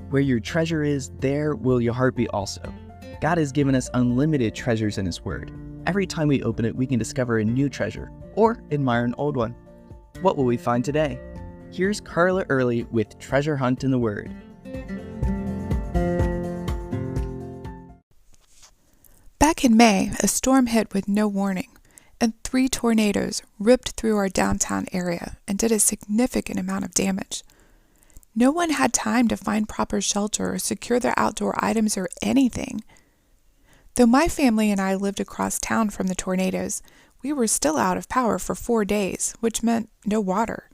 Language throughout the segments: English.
Where your treasure is, there will your heart be also. God has given us unlimited treasures in His Word. Every time we open it, we can discover a new treasure or admire an old one. What will we find today? Here's Carla Early with Treasure Hunt in the Word. Back in May, a storm hit with no warning, and 3 tornadoes ripped through our downtown area and did a significant amount of damage. No one had time to find proper shelter or secure their outdoor items or anything. Though my family and I lived across town from the tornadoes, we were still out of power for 4 days, which meant no water.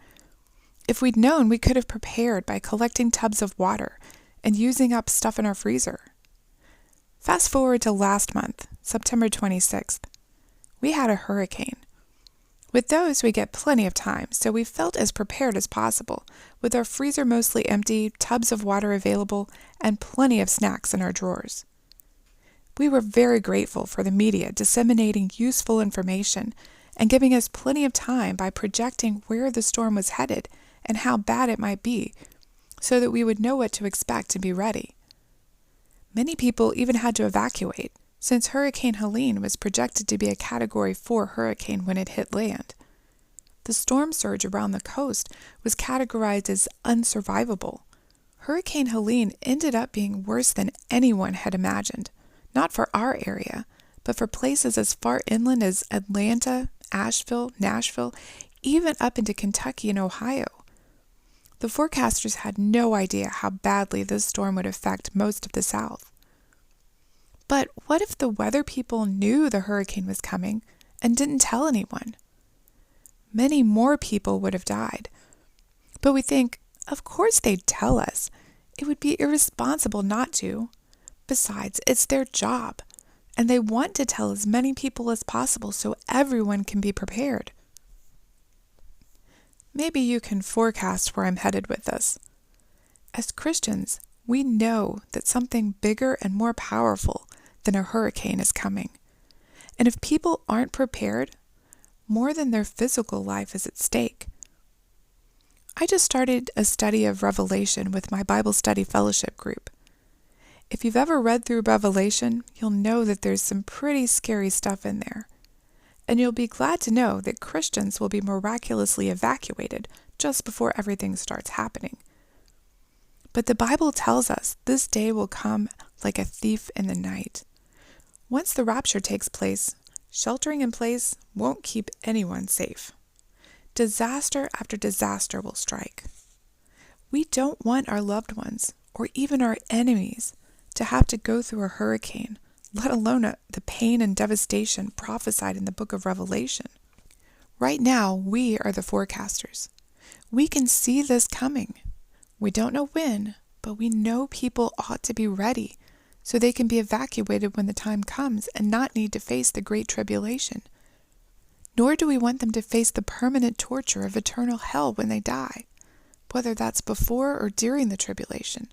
If we'd known, we could have prepared by collecting tubs of water and using up stuff in our freezer. Fast forward to last month, September 26th. We had a hurricane. With those, we get plenty of time, so we felt as prepared as possible, with our freezer mostly empty, tubs of water available, and plenty of snacks in our drawers. We were very grateful for the media disseminating useful information and giving us plenty of time by projecting where the storm was headed and how bad it might be, so that we would know what to expect and be ready. Many people even had to evacuate, since Hurricane Helene was projected to be a Category 4 hurricane when it hit land. The storm surge around the coast was categorized as unsurvivable. Hurricane Helene ended up being worse than anyone had imagined, not for our area, but for places as far inland as Atlanta, Asheville, Nashville, even up into Kentucky and Ohio. The forecasters had no idea how badly this storm would affect most of the South. But what if the weather people knew the hurricane was coming and didn't tell anyone? Many more people would have died. But we think, of course they'd tell us. It would be irresponsible not to. Besides, it's their job, and they want to tell as many people as possible so everyone can be prepared. Maybe you can forecast where I'm headed with this. As Christians, we know that something bigger and more powerful than a hurricane is coming. And if people aren't prepared, more than their physical life is at stake. I just started a study of Revelation with my Bible study fellowship group. If you've ever read through Revelation, you'll know that there's some pretty scary stuff in there. And you'll be glad to know that Christians will be miraculously evacuated just before everything starts happening. But the Bible tells us this day will come like a thief in the night. Once the rapture takes place, sheltering in place won't keep anyone safe. Disaster after disaster will strike. We don't want our loved ones, or even our enemies, to have to go through a hurricane, let alone the pain and devastation prophesied in the book of Revelation. Right now, we are the forecasters. We can see this coming. We don't know when, but we know people ought to be ready so they can be evacuated when the time comes and not need to face the Great Tribulation. Nor do we want them to face the permanent torture of eternal hell when they die, whether that's before or during the tribulation.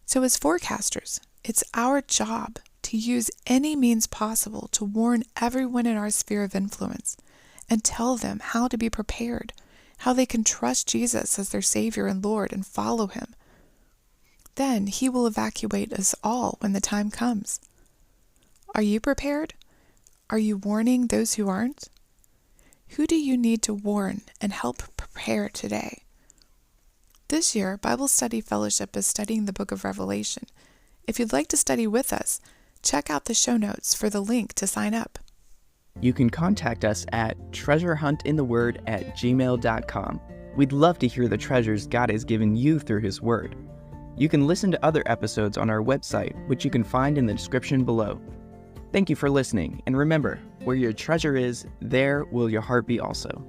So as forecasters, it's our job to use any means possible to warn everyone in our sphere of influence and tell them how to be prepared, how they can trust Jesus as their Savior and Lord and follow Him. Then He will evacuate us all when the time comes. Are you prepared? Are you warning those who aren't? Who do you need to warn and help prepare today? This year, Bible Study Fellowship is studying the book of Revelation. If you'd like to study with us, check out the show notes for the link to sign up. You can contact us at treasurehuntintheword@gmail.com. We'd love to hear the treasures God has given you through His Word. You can listen to other episodes on our website, which you can find in the description below. Thank you for listening, and remember, where your treasure is, there will your heart be also.